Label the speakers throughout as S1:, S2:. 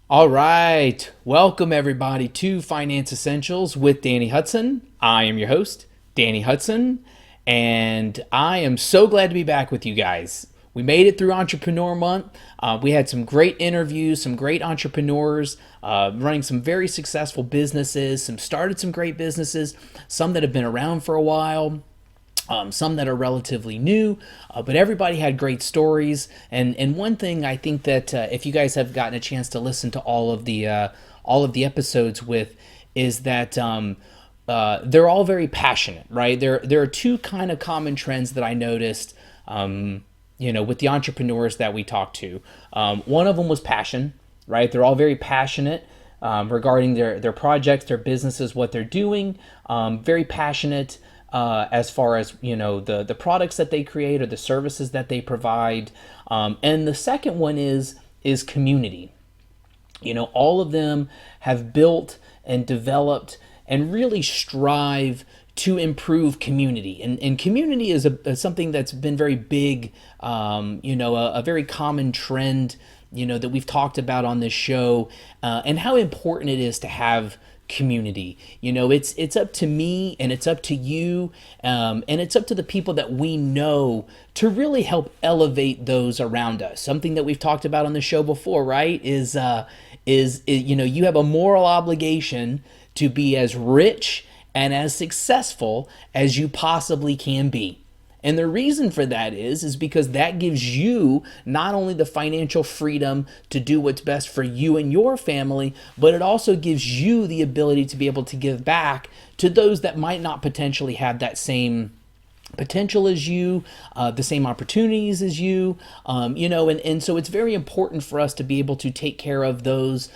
S1: All right. Welcome, everybody, to Finance Essentials with Danny Hudson. I am your host, Danny Hudson, and I am so glad to be back with you guys. We made it through Entrepreneur Month. We had some great interviews, some great entrepreneurs running some very successful businesses, some started some great businesses, some that have been around for a while, some that are relatively new, but everybody had great stories. And one thing I think that if you guys have gotten a chance to listen to all of the episodes with, is that they're all very passionate, right? There are two kind of common trends that I noticed. With the entrepreneurs that we talked to, one of them was passion, right? They're all very passionate regarding their projects, their businesses, what they're doing. Very passionate as far as the products that they create or the services that they provide. And the second one is community. All of them have built and developed and really strive to improve community. And community is something that's been very big, a very common trend, that we've talked about on this show, and how important it is to have community. It's up to me and it's up to you, and it's up to the people that we know to really help elevate those around us. Something that we've talked about on the show before, right? Is you have a moral obligation to be as rich and as successful as you possibly can be. And the reason for that is because that gives you not only the financial freedom to do what's best for you and your family, but it also gives you the ability to be able to give back to those that might not potentially have that same potential as you, the same opportunities as you, and so it's very important for us to be able to take care of those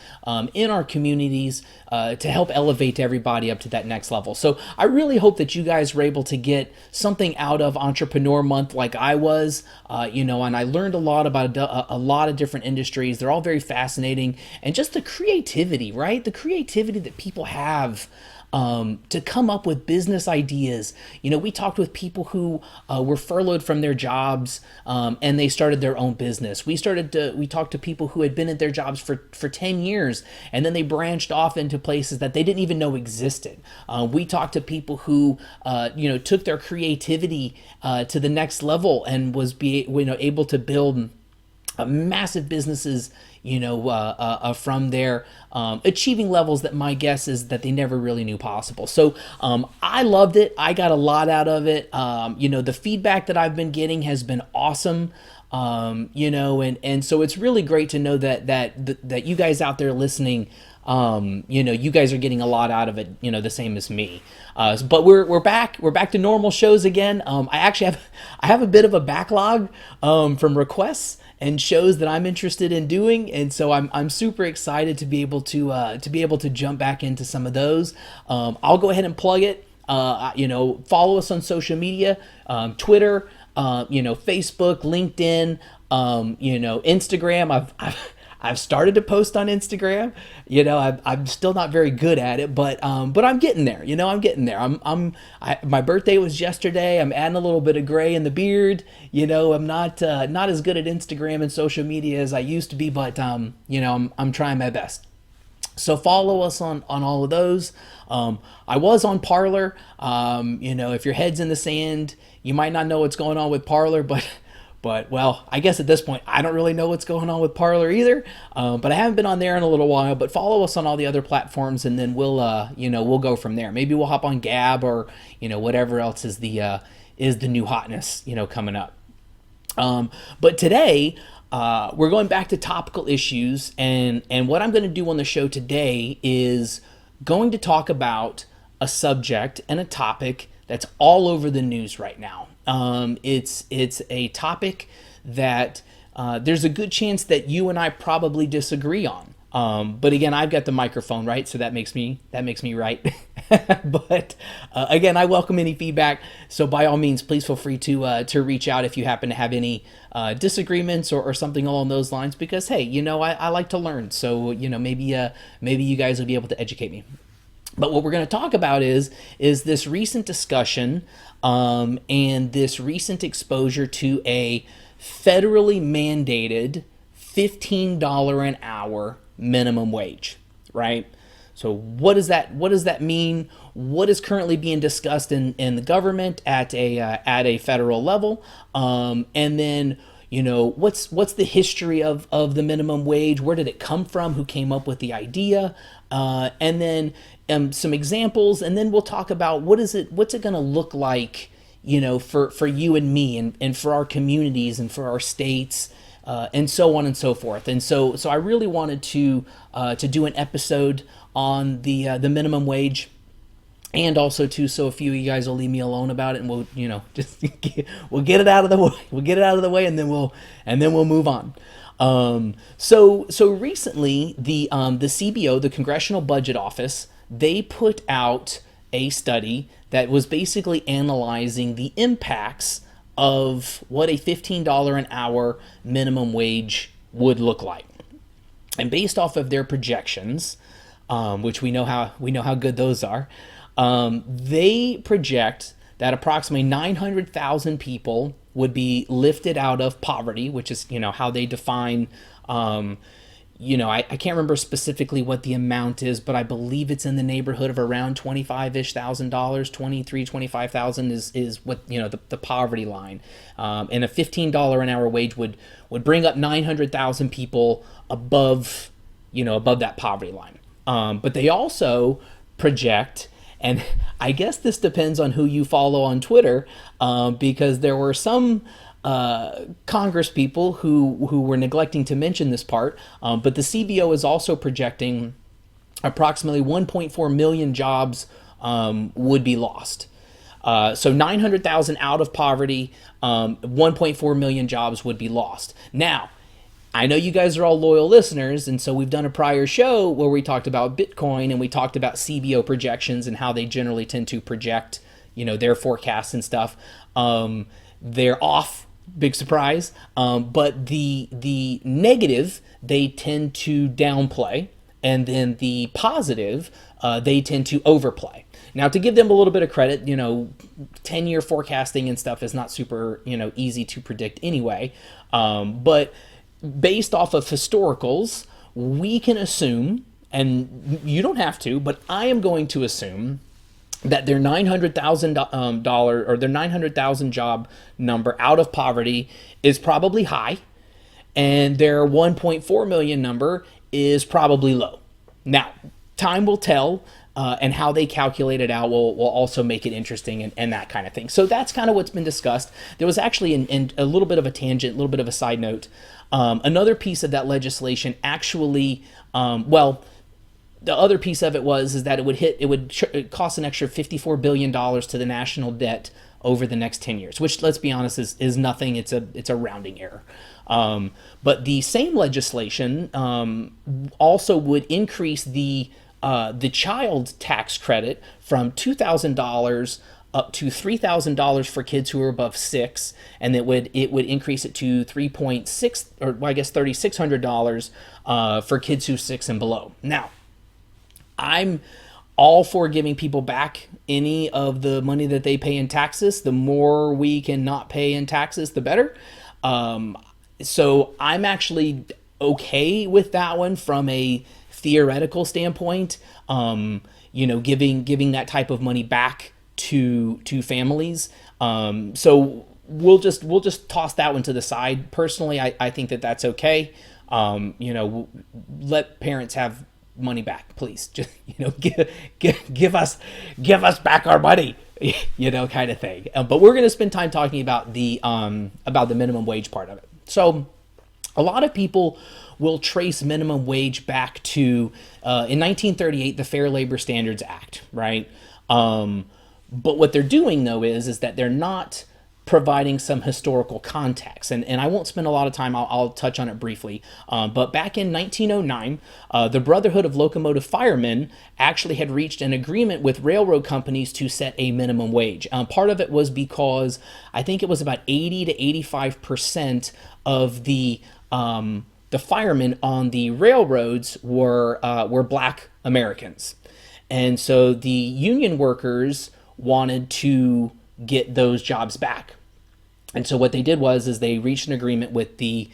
S1: in our communities to help elevate everybody up to that next level. So I really hope that you guys were able to get something out of Entrepreneur Month like I was, and I learned a lot about a lot of different industries. They're all very fascinating, and just the creativity, right? The creativity that people have to come up with business ideas. We talked with people who were furloughed from their jobs, and they started their own business. We talked to people who had been at their jobs for 10 years, and then they branched off into places that they didn't even know existed. We talked to people who, took their creativity to the next level and was able to build massive businesses, from there, achieving levels that my guess is that they never really knew possible. So I loved it. I got a lot out of it. The feedback that I've been getting has been awesome. And so it's really great to know that you guys out there listening, you guys are getting a lot out of it, the same as me. But we're back to normal shows again. I have a bit of a backlog from requests and shows that I'm interested in doing, and so I'm super excited to be able to jump back into some of those. I'll go ahead and plug it. Follow us on social media, Twitter, Facebook, LinkedIn, Instagram. I've started to post on Instagram. I'm still not very good at it, but I'm getting there. I'm getting there. My birthday was yesterday. I'm adding a little bit of gray in the beard. I'm not as good at Instagram and social media as I used to be, but I'm trying my best. So follow us on all of those. I was on Parler. If your head's in the sand, you might not know what's going on with Parler, but well, I guess at this point, I don't really know what's going on with Parler either. But I haven't been on there in a little while. But follow us on all the other platforms, and then we'll go from there. Maybe we'll hop on Gab or whatever else is the new hotness coming up. But today, we're going back to topical issues, and what I'm going to do on the show today is going to talk about a subject and a topic that's all over the news right now. It's a topic that there's a good chance that you and I probably disagree on. But again, I've got the microphone, right? So that makes me right. But again, I welcome any feedback. So by all means, please feel free to reach out if you happen to have any disagreements or something along those lines. Because hey, I like to learn. So maybe you guys will be able to educate me. But what we're going to talk about is this recent discussion and this recent exposure to a federally mandated $15 an hour minimum wage, right? So what does that mean? What is currently being discussed in the government at a federal level? And then, what's the history of the minimum wage? Where did it come from? Who came up with the idea? And then some examples, and then we'll talk about what's it going to look like, for you and me, and for our communities and for our states, and so on and so forth. And so I really wanted to do an episode on the minimum wage, and also too, so a few of you guys will leave me alone about it, and we'll we'll get it out of the way. We'll get it out of the way, and then we'll move on. So recently, the CBO, the Congressional Budget Office, they put out a study that was basically analyzing the impacts of what a $15 an hour minimum wage would look like. And based off of their projections, which we know how good those are, they project that approximately 900,000 people would be lifted out of poverty, which is how they define. I can't remember specifically what the amount is, but I believe it's in the neighborhood of around $25,000, 25,000 is what the poverty line, and a $15 an hour wage would bring up 900,000 people above that poverty line. But they also project, and I guess this depends on who you follow on Twitter, because there were some Congress people who were neglecting to mention this part, but the CBO is also projecting approximately 1.4 million jobs would be lost. So 900,000 out of poverty, 1.4 million jobs would be lost. Now, I know you guys are all loyal listeners, and so we've done a prior show where we talked about Bitcoin, and we talked about CBO projections and how they generally tend to project, their forecasts and stuff. They're off, big surprise. But the negative they tend to downplay, and then the positive they tend to overplay. Now, to give them a little bit of credit, 10-year forecasting and stuff is not super, easy to predict anyway. But based off of historicals, we can assume, and you don't have to, but I am going to assume that their $900,000 or their 900,000 job number out of poverty is probably high, and their 1.4 million number is probably low. Now, time will tell, and how they calculate it out will also make it interesting, and that kind of thing. So that's kind of what's been discussed. There was actually in a little bit of a tangent, a little bit of a side note. Another piece of that legislation actually, the other piece of it is that it would cost an extra $54 billion to the national debt over the next 10 years, which, let's be honest, is nothing. It's a rounding error. But the same legislation also would increase the child tax credit from $2,000 up to $3,000 for kids who are above 6, and it would increase it to $3.6, or I guess $3,600 for kids who 6 and below. Now, I'm all for giving people back any of the money that they pay in taxes. The more we can not pay in taxes, the better. So I'm actually okay with that one from a theoretical standpoint. Giving that type of money back to families. So we'll just toss that one to the side. Personally, I think that's okay. Let parents have money back, please. Just give us back our money, kind of thing. But we're going to spend time talking about the minimum wage part of it. So a lot of people will trace minimum wage back to in 1938 the Fair Labor Standards Act, right? But what they're doing, though, is that they're not providing some historical context. And I won't spend a lot of time. I'll touch on it briefly. But back in 1909, the Brotherhood of Locomotive Firemen actually had reached an agreement with railroad companies to set a minimum wage. Part of it was because I think it was about 80 to 85% of the firemen on the railroads were Black Americans. And so the union workers wanted to get those jobs back. And so what they did is they reached an agreement with the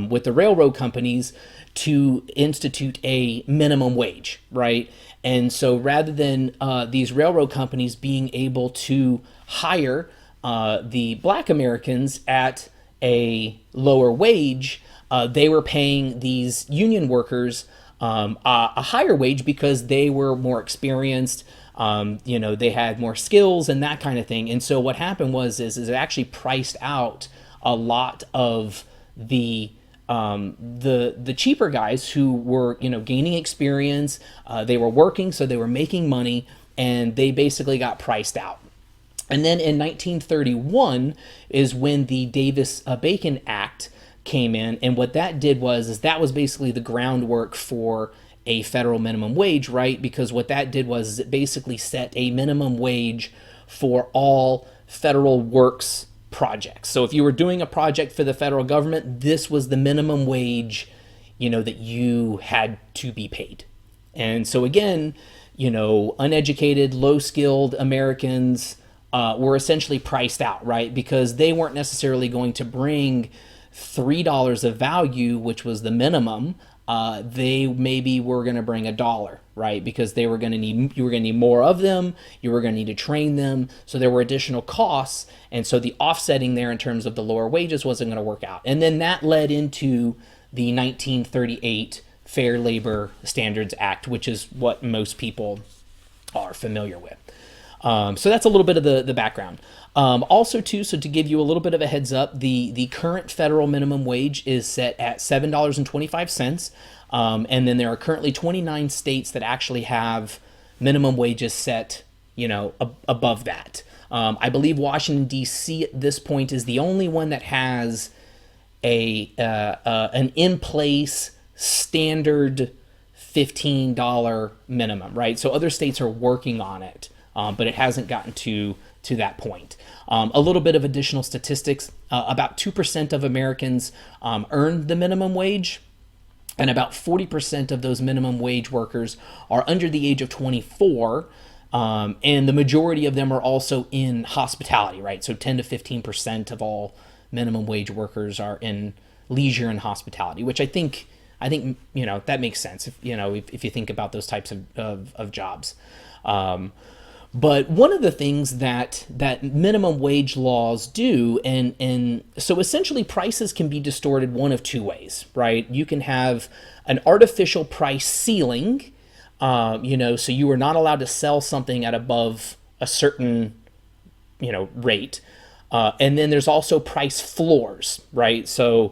S1: with the railroad companies to institute a minimum wage, right? And so rather than these railroad companies being able to hire the black Americans at a lower wage, they were paying these union workers a higher wage because they were more experienced. They had more skills and that kind of thing. And so what happened is it actually priced out a lot of the cheaper guys who were gaining experience. They were working, so they were making money, and they basically got priced out. And then in 1931 is when the Davis-Bacon Act came in, and what that did was that was basically the groundwork for a federal minimum wage, right? Because what that did was it basically set a minimum wage for all federal works projects. So if you were doing a project for the federal government, this was the minimum wage, that you had to be paid. And so again, uneducated, low-skilled Americans were essentially priced out, right? Because they weren't necessarily going to bring $3 of value, which was the minimum. They maybe were going to bring $1, right? Because you were going to need more of them. You were going to need to train them. So there were additional costs. And so the offsetting there in terms of the lower wages wasn't going to work out. And then that led into the 1938 Fair Labor Standards Act, which is what most people are familiar with. So that's a little bit of the background. Also, too, so to give you a little bit of a heads up, the current federal minimum wage is set at $7.25. And then there are currently 29 states that actually have minimum wages set, above that. I believe Washington, D.C. at this point is the only one that has an in-place standard $15 minimum, right? So other states are working on it, but it hasn't gotten to that point. A little bit of additional statistics. About 2% of Americans earn the minimum wage, and about 40% of those minimum wage workers are under the age of 24, and the majority of them are also in hospitality, right? So 10 to 15% of all minimum wage workers are in leisure and hospitality, which I think that makes sense if you think about those types of jobs. But one of the things that minimum wage laws do, and so essentially prices can be distorted one of two ways, right? You can have an artificial price ceiling, so you are not allowed to sell something at above a certain, rate. And then there's also price floors, right? So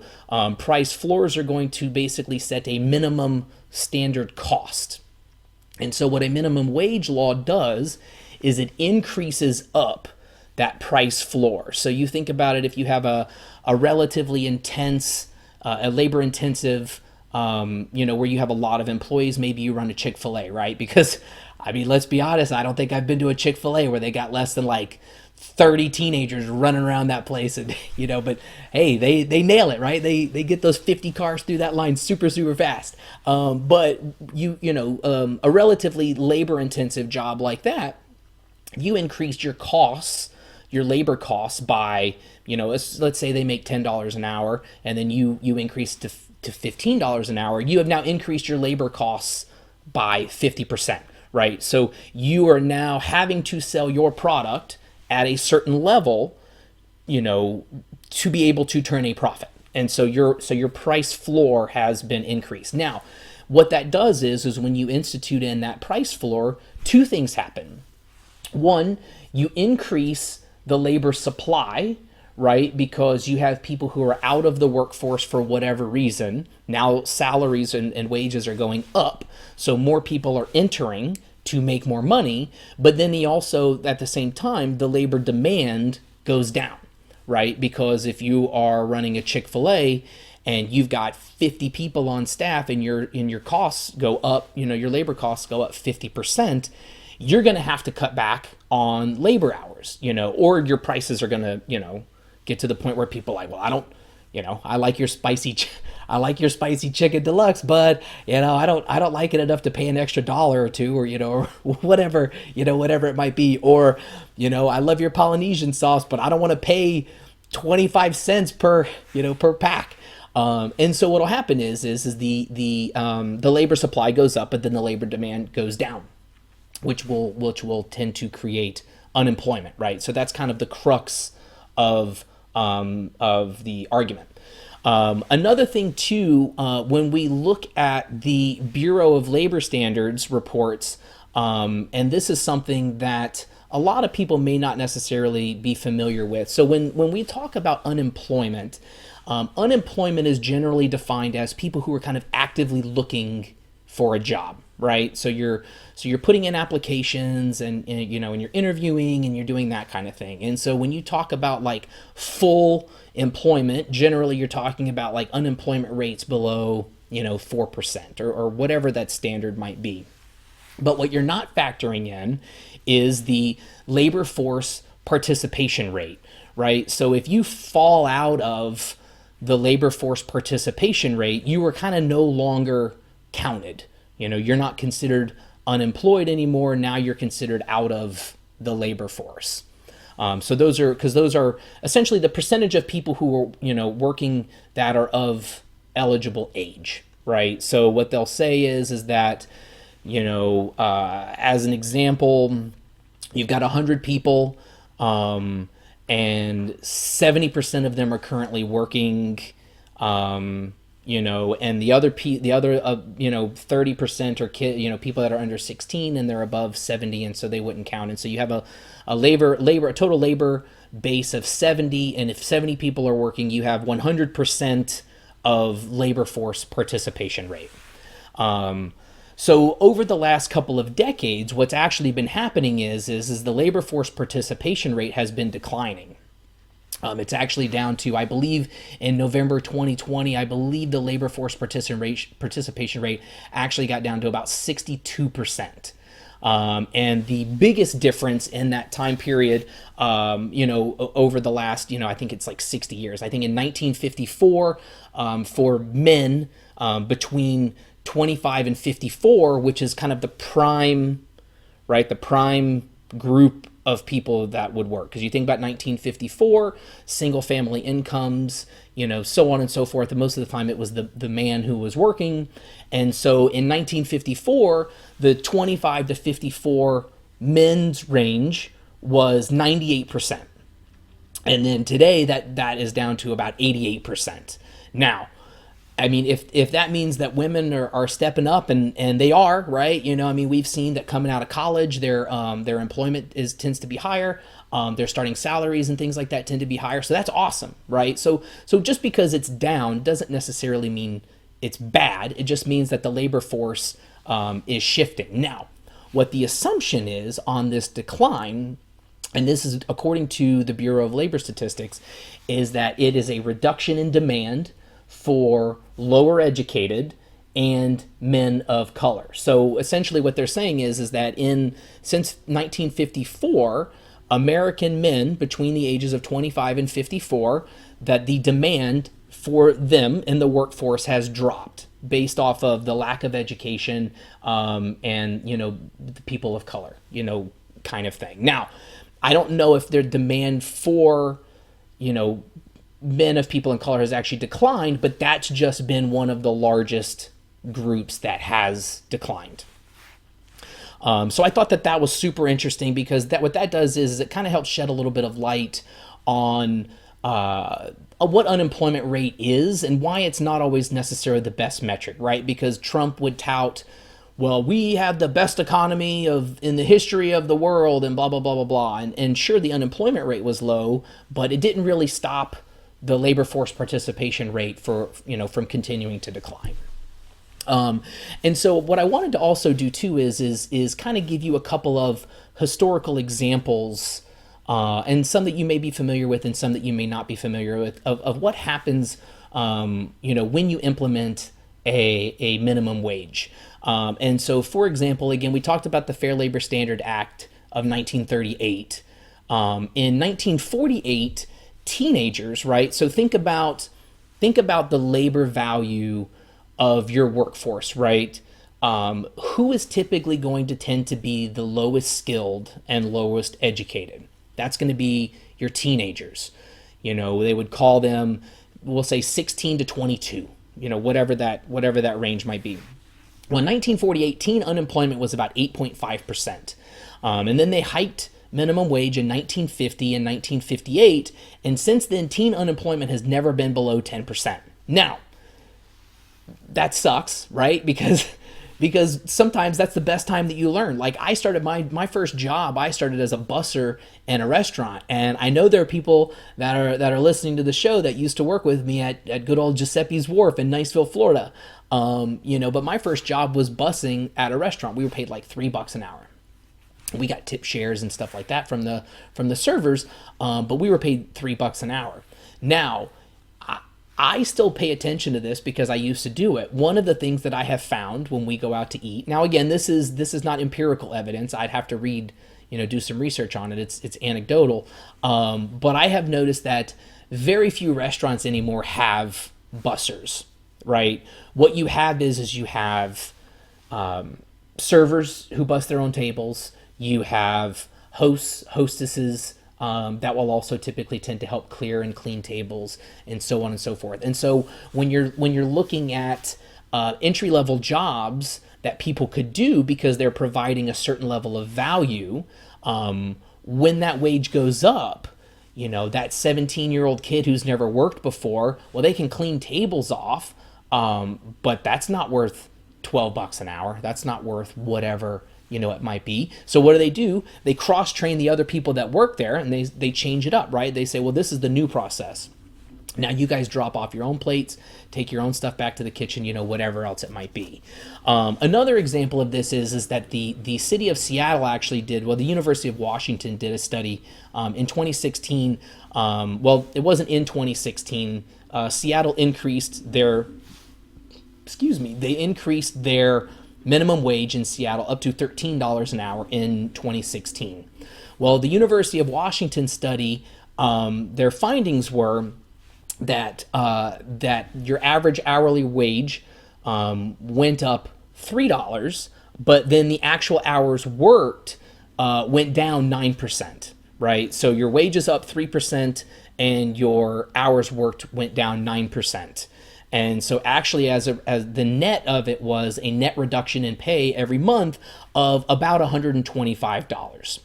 S1: price floors are going to basically set a minimum standard cost. And so what a minimum wage law does is it increases up that price floor. So you think about it, if you have a relatively intense, a labor intensive, where you have a lot of employees, maybe you run a Chick-fil-A, right? Because, let's be honest, I don't think I've been to a Chick-fil-A where they got less than like 30 teenagers running around that place, and but hey, they nail it, right? They get those 50 cars through that line super fast. But a relatively labor intensive job like that, you increased your costs, your labor costs by, let's say they make $10 an hour, and then you increase to $15 an hour. You have now increased your labor costs by 50%, right? So you are now having to sell your product at a certain level, to be able to turn a profit. And so your price floor has been increased. Now, what that does is when you institute in that price floor, two things happen. One, you increase the labor supply, right? Because you have people who are out of the workforce for whatever reason. Now salaries and wages are going up, so more people are entering to make more money. But then at the same time, the labor demand goes down, right? Because if you are running a Chick-fil-A and you've got 50 people on staff and your costs go up, your labor costs go up 50%, you're going to have to cut back on labor hours, or your prices are going to, get to the point where people are like, well, I like your spicy chicken deluxe, but I don't like it enough to pay an extra $1 or $2, or whatever it might be, or I love your Polynesian sauce, but I don't want to pay 25 cents per pack. And so what'll happen is the labor supply goes up, but then the labor demand goes down, which will tend to create unemployment, right? So that's kind of the crux of the argument. Another thing too, when we look at the Bureau of Labor Standards reports, and this is something that a lot of people may not necessarily be familiar with. So when we talk about unemployment, unemployment is generally defined as people who are kind of actively looking for a job, right? So you're putting in applications and you're interviewing and you're doing that kind of thing. And so when you talk about like full employment, generally you're talking about like unemployment rates below 4% or whatever that standard might be. But what you're not factoring in is the labor force participation rate, right? So if you fall out of the labor force participation rate, you are kind of no longer counted. You're not considered unemployed anymore. Now you're considered out of the labor force. So those are essentially the percentage of people who are working that are of eligible age, right? So what they'll say is that as an example, you've got 100 people, and 70% of them are currently working, and the other 30% are people that are under 16 and they're above 70, and so they wouldn't count. And so you have a total labor base of 70, and if 70 people are working, you have 100% of labor force participation rate. So over the last couple of decades, what's actually been happening is the labor force participation rate has been declining. It's actually down to, I believe, in November 2020, I believe the labor force participation rate actually got down to about 62%. And the biggest difference in that time period, over the last, I think it's like 60 years. I think in 1954, for men between 25 and 54, which is kind of the prime, right? The prime group of people that would work. Because you think about 1954, single family incomes, so on and so forth. And most of the time it was the man who was working. And so in 1954, the 25 to 54 men's range was 98%. And then today that is down to about 88%. Now, I mean, if that means that women are stepping up, and they are, right? We've seen that coming out of college, their employment tends to be higher. Their starting salaries and things like that tend to be higher. So that's awesome, right? So just because it's down doesn't necessarily mean it's bad. It just means that the labor force is shifting. Now, what the assumption is on this decline, and this is according to the Bureau of Labor Statistics, is that it is a reduction in demand for lower educated and men of color. So essentially what they're saying is that since 1954, American men between the ages of 25 and 54, that the demand for them in the workforce has dropped based off of the lack of education, and the people of color, kind of thing. Now, I don't know if their demand for men of people in color has actually declined, but that's just been one of the largest groups that has declined. So I thought that was super interesting, because what that does is it kind of helps shed a little bit of light on what unemployment rate is and why it's not always necessarily the best metric, right? Because Trump would tout, well, we have the best economy in the history of the world and blah, blah, blah, blah, blah. And sure, the unemployment rate was low, but it didn't really stop the labor force participation rate from continuing to decline. And so what I wanted to also do too is kind of give you a couple of historical examples, and some that you may be familiar with and some that you may not be familiar with, of what happens when you implement a minimum wage. And so, for example, again, we talked about the Fair Labor Standard Act of 1938. In 1948, teenagers, right? So think about the labor value of your workforce, right? Who is typically going to tend to be the lowest skilled and lowest educated? That's going to be your teenagers. They would call them we'll say 16 to 22, whatever that range might be. Well, in 1948, teen unemployment was about 8.5%. And then they hiked minimum wage in 1950 and 1958. And since then, teen unemployment has never been below 10%. Now, that sucks, right? Because sometimes that's the best time that you learn. Like I started my first job, I started as a busser in a restaurant. And I know there are people that are listening to the show that used to work with me at good old Giuseppe's Wharf in Niceville, Florida. But my first job was bussing at a restaurant. We were paid like $3 an hour. We got tip shares and stuff like that from the servers, but we were paid $3 an hour. Now, I still pay attention to this because I used to do it. One of the things that I have found when we go out to eat, now again, this is not empirical evidence. I'd have to read, do some research on it. It's anecdotal, but I have noticed that very few restaurants anymore have bussers, right? What you have is you have servers who bus their own tables. You have hosts, hostesses that will also typically tend to help clear and clean tables, and so on and so forth. And so when you're looking at entry level jobs that people could do because they're providing a certain level of value, when that wage goes up, that 17-year-old kid who's never worked before, well, they can clean tables off, but that's not worth $12 an hour. That's not worth whatever it might be. So what do? They cross-train the other people that work there, and they change it up, right? They say, well, this is the new process. Now you guys drop off your own plates, take your own stuff back to the kitchen, whatever else it might be. Another example of this is that the city of Seattle actually did, the University of Washington did a study in 2016. It wasn't in 2016. Seattle increased their minimum wage in Seattle up to $13 an hour in 2016. Well, the University of Washington study, their findings were that your average hourly wage went up $3, but then the actual hours worked went down 9%, right? So your wages up 3% and your hours worked went down 9%. And so actually as the net of it was a net reduction in pay every month of about $125.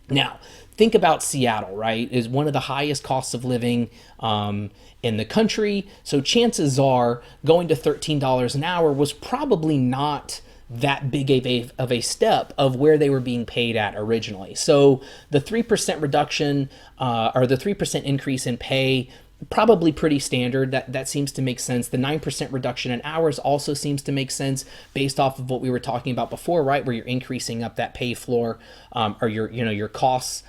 S1: Now, think about Seattle, right? Is one of the highest costs of living in the country. So chances are going to $13 an hour was probably not that big of a step of where they were being paid at originally. So the 3% reduction or the 3% increase in pay, probably pretty standard. That seems to make sense. The 9% reduction in hours also seems to make sense based off of what we were talking about before, right? Where you're increasing up that pay floor or your costs.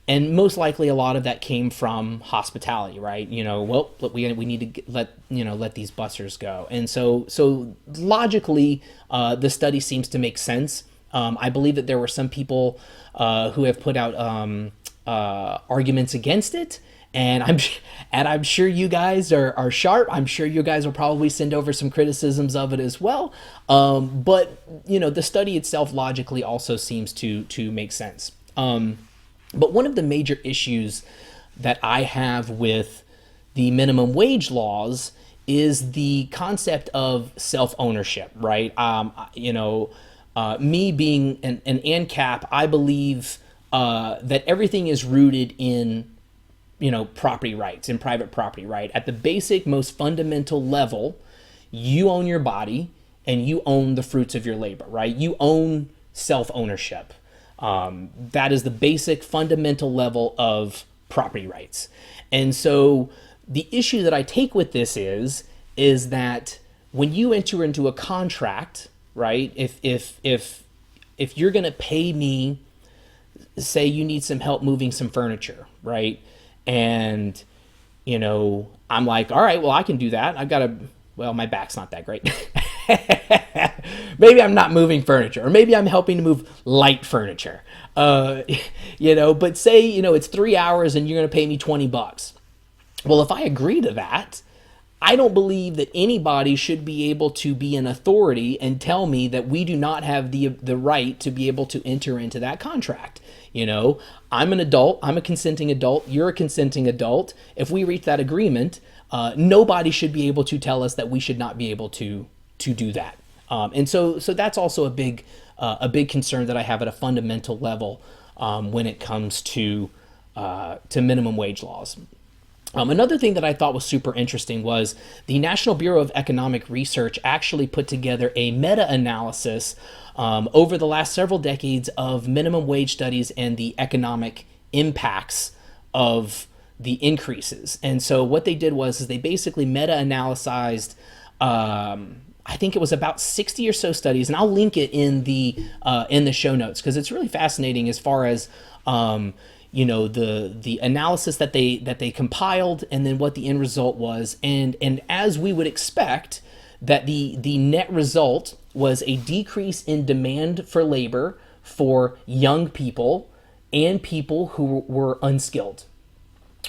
S1: And most likely a lot of that came from hospitality, right? We need to let these bussers go. And so logically, the study seems to make sense. I believe that there were some people who have put out arguments against it. And I'm sure you guys are sharp. I'm sure you guys will probably send over some criticisms of it as well. But the study itself logically also seems to make sense. But one of the major issues that I have with the minimum wage laws is the concept of self-ownership, right? Me being an ANCAP, I believe that everything is rooted in property rights and private property, right? At the basic, most fundamental level, you own your body and you own the fruits of your labor, right? You own self-ownership. That is the basic fundamental level of property rights. And so the issue that I take with this is that when you enter into a contract, right? If you're going to pay me, say you need some help moving some furniture, right? And, I'm like, all right, well, I can do that. My back's not that great. Maybe I'm not moving furniture, or maybe I'm helping to move light furniture. But say, it's 3 hours and you're going to pay me $20. Well, if I agree to that, I don't believe that anybody should be able to be an authority and tell me that we do not have the right to be able to enter into that contract. You know, I'm an adult, I'm a consenting adult, you're a consenting adult. If we reach that agreement, nobody should be able to tell us that we should not be able to do that. And so that's also a big concern that I have at a fundamental level when it comes to minimum wage laws. Another thing that I thought was super interesting was the National Bureau of Economic Research actually put together a meta-analysis over the last several decades of minimum wage studies and the economic impacts of the increases. And so what they did was they basically meta-analyzed, I think it was about 60 or so studies, and I'll link it in the show notes because it's really fascinating as far as the analysis that they compiled and then what the end result was. And as we would expect, that the net result was a decrease in demand for labor for young people and people who were unskilled,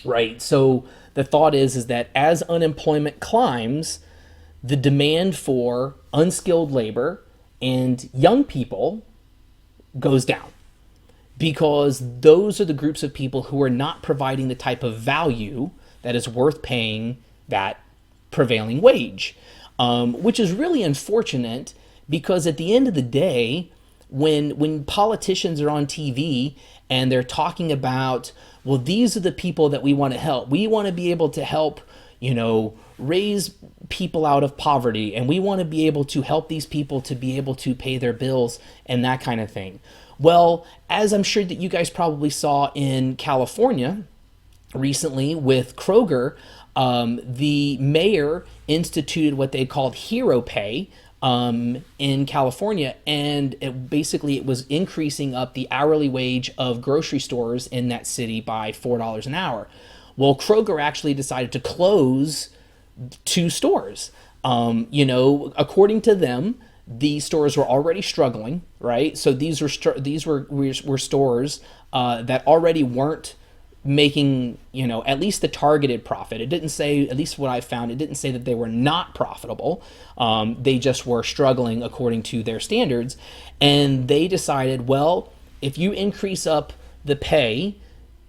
S1: right? So the thought is that as unemployment climbs, the demand for unskilled labor and young people goes down, because those are the groups of people who are not providing the type of value that is worth paying that prevailing wage, which is really unfortunate, because at the end of the day, when politicians are on TV and they're talking about, well, these are the people that we want to help. We want to be able to help, raise people out of poverty, and we want to be able to help these people to be able to pay their bills and that kind of thing. Well, as I'm sure that you guys probably saw in California recently with Kroger, the mayor instituted what they called hero pay in California, and it was increasing up the hourly wage of grocery stores in that city by $4 an hour. Well, Kroger actually decided to close 2 stores. According to them, these stores were already struggling, right? So these were stores that already weren't making, at least the targeted profit. It didn't say, at least what I found, it didn't say that they were not profitable. They just were struggling according to their standards. And they decided, well, if you increase up the pay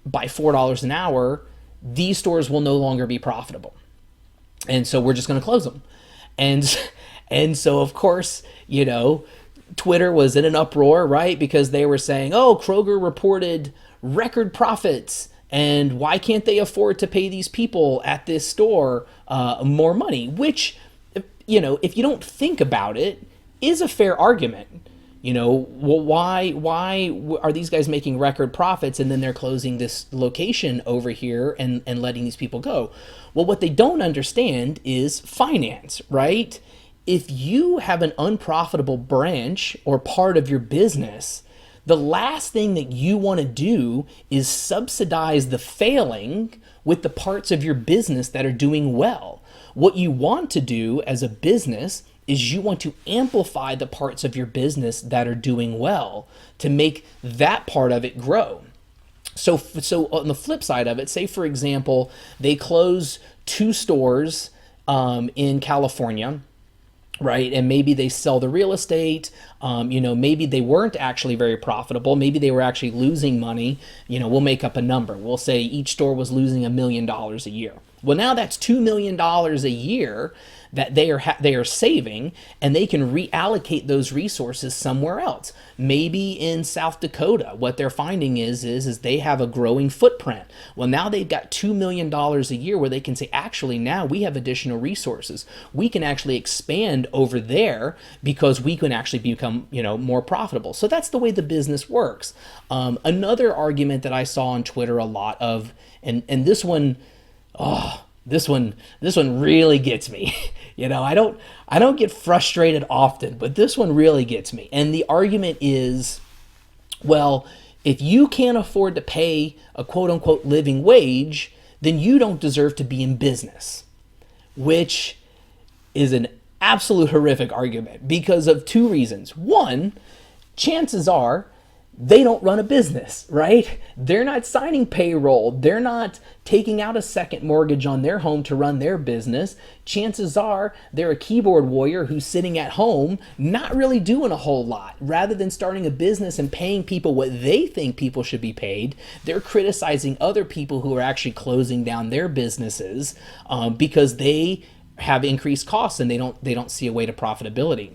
S1: by $4 an hour, these stores will no longer be profitable. And so we're just going to close them. And so, of course, Twitter was in an uproar, right? Because they were saying, oh, Kroger reported record profits, and why can't they afford to pay these people at this store more money? Which, if you don't think about it, is a fair argument. Well, why are these guys making record profits and then they're closing this location over here and letting these people go? Well, what they don't understand is finance, right? If you have an unprofitable branch or part of your business, the last thing that you want to do is subsidize the failing with the parts of your business that are doing well. What you want to do as a business is you want to amplify the parts of your business that are doing well to make that part of it grow. So on the flip side of it, say for example, they close 2 stores in California, right? And maybe they sell the real estate. Maybe they weren't actually very profitable. Maybe they were actually losing money. We'll make up a number. We'll say each store was losing $1 million a year. Well, now that's $2 million a year that they are saving, and they can reallocate those resources somewhere else. Maybe in South Dakota, what they're finding is they have a growing footprint. Well, now they've got $2 million a year where they can say, actually, now we have additional resources. We can actually expand over there because we can actually become, more profitable. So that's the way the business works. Another argument that I saw on Twitter a lot of, and this one, this one really gets me. I don't get frustrated often, but this one really gets me. And the argument is, well, if you can't afford to pay a quote unquote living wage, then you don't deserve to be in business, which is an absolute horrific argument because of 2 reasons. One, chances are they don't run a business, right? They're not signing payroll. They're not taking out a second mortgage on their home to run their business. Chances are they're a keyboard warrior who's sitting at home, not really doing a whole lot. Rather than starting a business and paying people what they think people should be paid, they're criticizing other people who are actually closing down their businesses because they have increased costs and they don't see a way to profitability.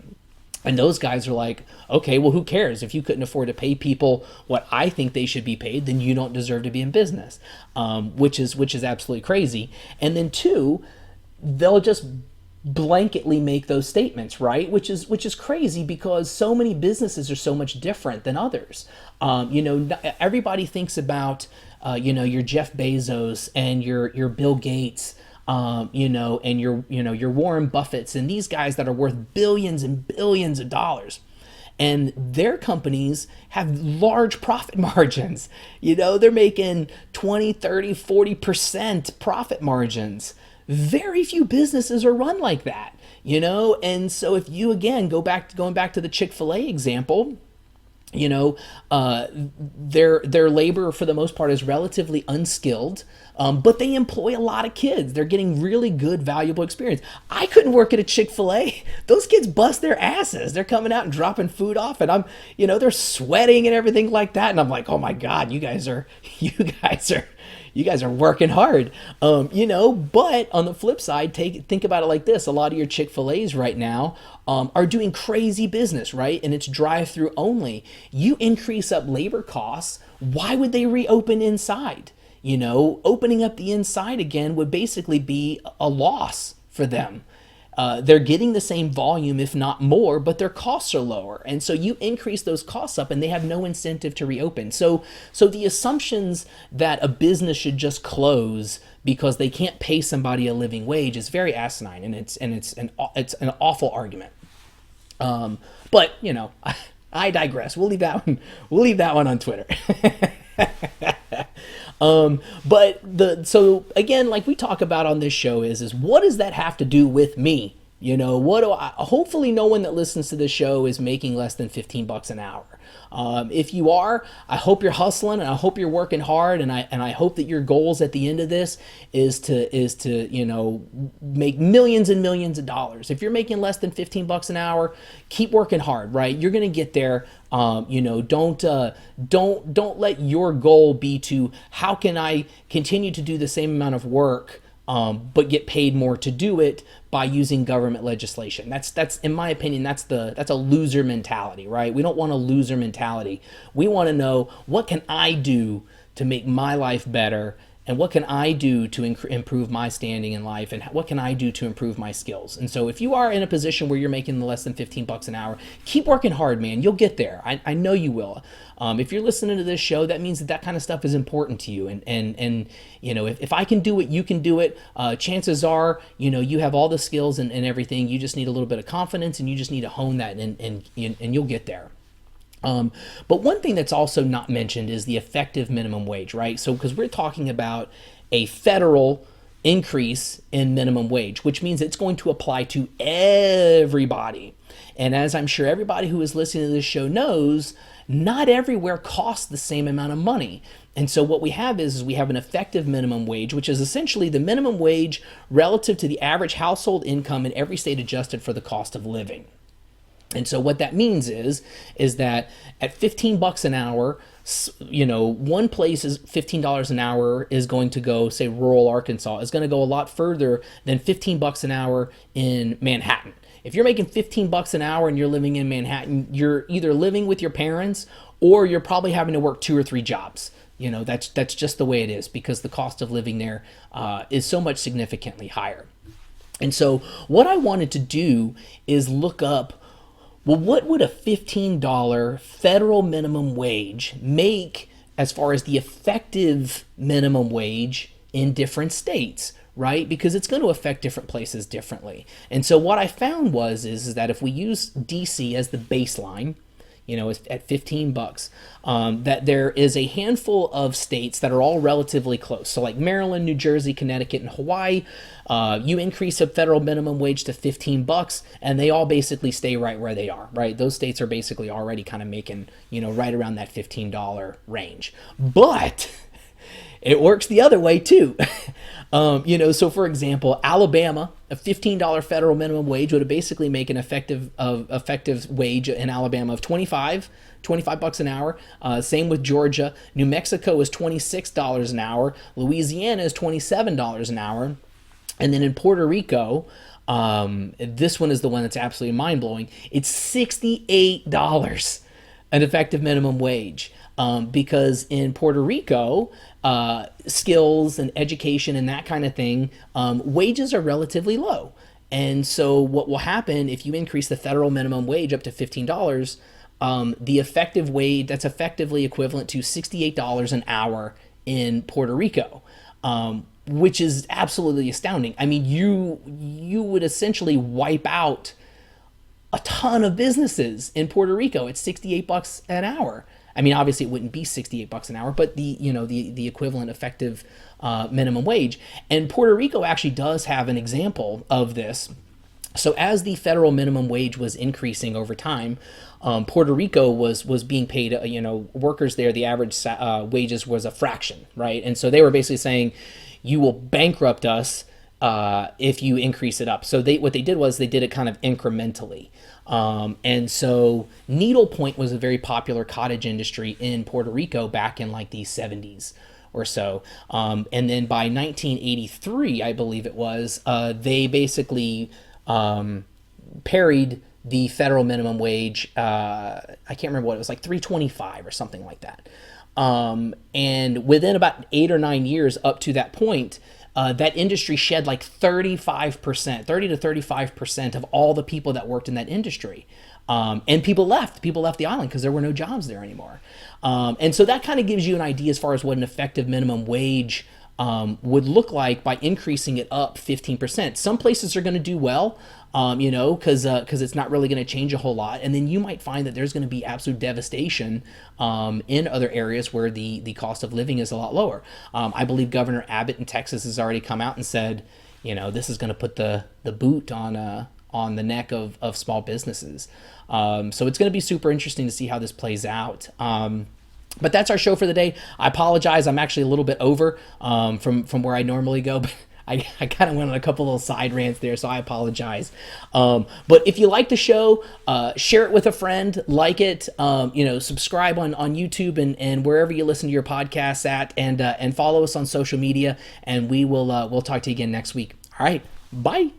S1: And those guys are like, okay, well, who cares? If you couldn't afford to pay people what I think they should be paid, then you don't deserve to be in business, which is absolutely crazy. And then two, they'll just blanketly make those statements, right? Which is crazy because so many businesses are so much different than others. Everybody thinks about your Jeff Bezos and your Bill Gates. And your Warren Buffetts and these guys that are worth billions and billions of dollars. And their companies have large profit margins. They're making 20, 30, 40% profit margins. Very few businesses are run like that, And so if you, again, going back to the Chick-fil-A example, their labor for the most part is relatively unskilled, but they employ a lot of kids. They're getting really good, valuable experience. I couldn't work at a Chick-fil-A. Those kids bust their asses. They're coming out and dropping food off, and they're sweating and everything like that. And I'm like, oh my God, you guys are working hard. But on the flip side, think about it like this. A lot of your Chick-fil-A's right now are doing crazy business, right? And it's drive-through only. You increase up labor costs. Why would they reopen inside? Opening up the inside again would basically be a loss for them. They're getting the same volume, if not more, but their costs are lower. And so you increase those costs up and they have no incentive to reopen. So the assumptions that a business should just close because they can't pay somebody a living wage is very asinine, and it's an awful argument. But I digress. We'll leave that one on Twitter. So again, like we talk about on this show is what does that have to do with me? Hopefully no one that listens to this show is making less than $15 an hour. If you are, I hope you're hustling and I hope you're working hard, and I hope that your goals at the end of this is to make millions and millions of dollars. If you're making less than $15 an hour, keep working hard, right? You're going to get there. Don't let your goal be to how can I continue to do the same amount of work but get paid more to do it by using government legislation. That's in my opinion, that's a loser mentality, right? We don't want a loser mentality. We want to know, what can I do to make my life better, and what can I do to improve my standing in life, and what can I do to improve my skills? And so if you are in a position where you're making less than $15 an hour, keep working hard, man. You'll get there. I know you will. If you're listening to this show, that means that kind of stuff is important to you. And if I can do it, you can do it. Chances are, you have all the skills and everything. You just need a little bit of confidence, and you just need to hone that, and you'll get there. But one thing that's also not mentioned is the effective minimum wage, right? So because we're talking about a federal increase in minimum wage, which means it's going to apply to everybody. And as I'm sure everybody who is listening to this show knows, not everywhere costs the same amount of money. And so what we have is we have an effective minimum wage, which is essentially the minimum wage relative to the average household income in every state adjusted for the cost of living. And so what that means is that at $15 an hour, one place is $15 an hour is going to go, say, rural Arkansas, is going to go a lot further than $15 an hour in Manhattan. If you're making $15 an hour and you're living in Manhattan, you're either living with your parents or you're probably having to work 2 or 3 jobs. That's just the way it is, because the cost of living there is so much significantly higher. And so what I wanted to do is look up, well, what would a $15 federal minimum wage make as far as the effective minimum wage in different states, right? Because it's going to affect different places differently. And so what I found is that if we use DC as the baseline, is at $15. That there is a handful of states that are all relatively close. So like Maryland, New Jersey, Connecticut, and Hawaii, you increase the federal minimum wage to $15, and they all basically stay right where they are, right? Those states are basically already kind of making, right around that $15 range. But it works the other way too. So for example, Alabama, a $15 federal minimum wage would basically make an effective wage in Alabama of $25 an hour. Same with Georgia. New Mexico is $26 an hour. Louisiana is $27 an hour. And then in Puerto Rico, this one is the one that's absolutely mind-blowing. It's $68 an effective minimum wage. Because in Puerto Rico, skills and education and that kind of thing, wages are relatively low. And so what will happen if you increase the federal minimum wage up to $15, the effective wage, that's effectively equivalent to $68 an hour in Puerto Rico, which is absolutely astounding. I mean, you would essentially wipe out a ton of businesses in Puerto Rico at $68 an hour. I mean, obviously it wouldn't be $68 an hour, but the equivalent effective minimum wage. And Puerto Rico actually does have an example of this. So as the federal minimum wage was increasing over time, Puerto Rico was being paid, workers there, the average wages was a fraction, right? And so they were basically saying, you will bankrupt us if you increase it up. So what they did was they did it kind of incrementally. And so needlepoint was a very popular cottage industry in Puerto Rico back in like the 70s or so. And then by 1983, I believe it was, they basically parried the federal minimum wage. I can't remember what it was, like $3.25 or something like that. And within about 8 or 9 years up to that point, that industry shed like 30 to 35% of all the people that worked in that industry. And people left the island because there were no jobs there anymore. And so that kind of gives you an idea as far as what an effective minimum wage would look like by increasing it up 15%. Some places are going to do well, because it's not really going to change a whole lot. And then you might find that there's going to be absolute devastation in other areas where the cost of living is a lot lower. I believe Governor Abbott in Texas has already come out and said, this is going to put the boot on the neck of small businesses. So it's going to be super interesting to see how this plays out. But that's our show for the day. I apologize. I'm actually a little bit over from where I normally go, but I kind of went on a couple little side rants there, so I apologize. But if you like the show, share it with a friend, like it, subscribe on YouTube and wherever you listen to your podcasts at, and follow us on social media, and we'll talk to you again next week. All right, bye.